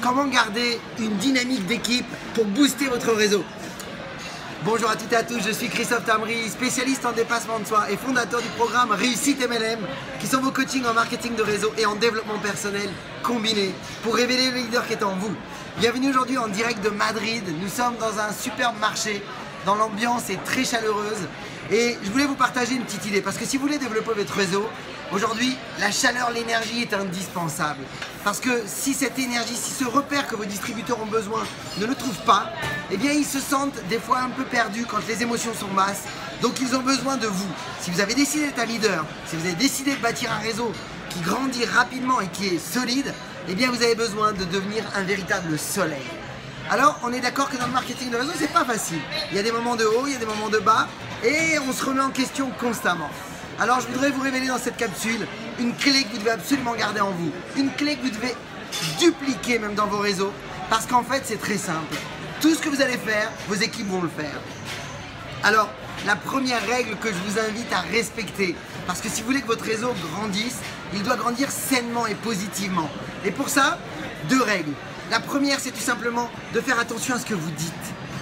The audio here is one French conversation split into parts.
Comment garder une dynamique d'équipe pour booster votre réseau? Bonjour à toutes et à tous, je suis Christophe Tamri, spécialiste en dépassement de soi et fondateur du programme Réussite MLM, qui sont vos coachings en marketing de réseau et en développement personnel combinés pour révéler le leader qui est en vous. Bienvenue aujourd'hui en direct de Madrid. Nous sommes dans un superbe marché, dans l'ambiance est très chaleureuse et je voulais vous partager une petite idée parce que si vous voulez développer votre réseau, aujourd'hui, la chaleur, l'énergie est indispensable. Parce que si cette énergie, si ce repère que vos distributeurs ont besoin ne le trouvent pas, eh bien ils se sentent des fois un peu perdus quand les émotions sont basses. Donc ils ont besoin de vous. Si vous avez décidé d'être un leader, si vous avez décidé de bâtir un réseau qui grandit rapidement et qui est solide, eh bien vous avez besoin de devenir un véritable soleil. Alors on est d'accord que dans le marketing de réseau, c'est pas facile. Il y a des moments de haut, il y a des moments de bas et on se remet en question constamment. Alors je voudrais vous révéler dans cette capsule une clé que vous devez absolument garder en vous. Une clé que vous devez dupliquer même dans vos réseaux parce qu'en fait c'est très simple. Tout ce que vous allez faire, vos équipes vont le faire. Alors la première règle que je vous invite à respecter, parce que si vous voulez que votre réseau grandisse, il doit grandir sainement et positivement. Et pour ça, deux règles. La première, c'est tout simplement de faire attention à ce que vous dites.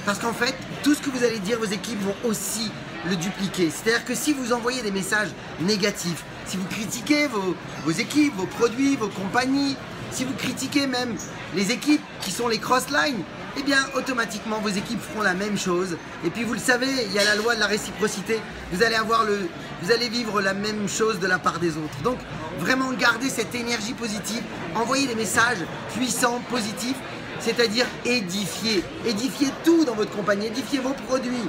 Parce qu'en fait, tout ce que vous allez dire, vos équipes vont aussi le dupliquer. C'est-à-dire que si vous envoyez des messages négatifs, si vous critiquez vos équipes, vos produits, vos compagnies, si vous critiquez même les équipes qui sont les cross-lines, eh bien automatiquement vos équipes feront la même chose. Et puis vous le savez, il y a la loi de la réciprocité. Vous allez vivre la même chose de la part des autres. Donc vraiment gardez cette énergie positive, envoyez des messages puissants, positifs, c'est-à-dire édifier. Édifiez tout dans votre compagnie, édifiez vos produits,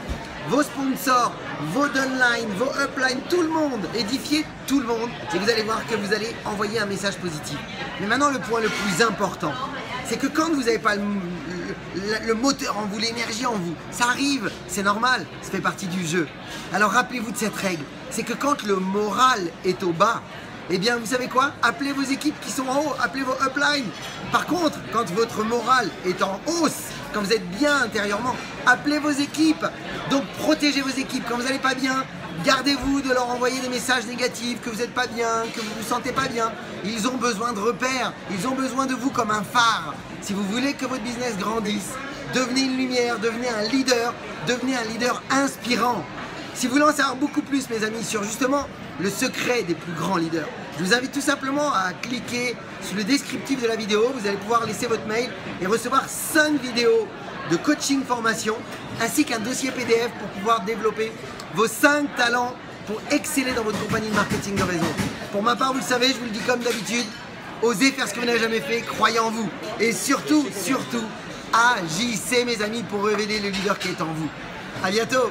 vos sponsors, vos downlines, vos uplines, tout le monde. Édifiez tout le monde et vous allez voir que vous allez envoyer un message positif. Mais maintenant le point le plus important, c'est que quand vous n'avez pas le moteur en vous, l'énergie en vous, ça arrive, c'est normal, ça fait partie du jeu. Alors rappelez-vous de cette règle, c'est que quand le moral est au bas, eh bien vous savez quoi? Appelez vos équipes qui sont en haut, appelez vos uplines. Par contre, quand votre moral est en hausse, quand vous êtes bien intérieurement, appelez vos équipes. Donc protégez vos équipes. Quand vous n'allez pas bien, gardez-vous de leur envoyer des messages négatifs, que vous n'êtes pas bien, que vous ne vous sentez pas bien. Ils ont besoin de repères, ils ont besoin de vous comme un phare. Si vous voulez que votre business grandisse, devenez une lumière, devenez un leader inspirant. Si vous voulez en savoir beaucoup plus, mes amis, sur justement le secret des plus grands leaders, je vous invite tout simplement à cliquer sur le descriptif de la vidéo. Vous allez pouvoir laisser votre mail et recevoir 5 vidéos de coaching formation ainsi qu'un dossier PDF pour pouvoir développer vos 5 talents pour exceller dans votre compagnie de marketing de réseau. Pour ma part, vous le savez, je vous le dis comme d'habitude, osez faire ce que vous n'avez jamais fait, croyez en vous et surtout, agissez mes amis pour révéler le leader qui est en vous. À bientôt.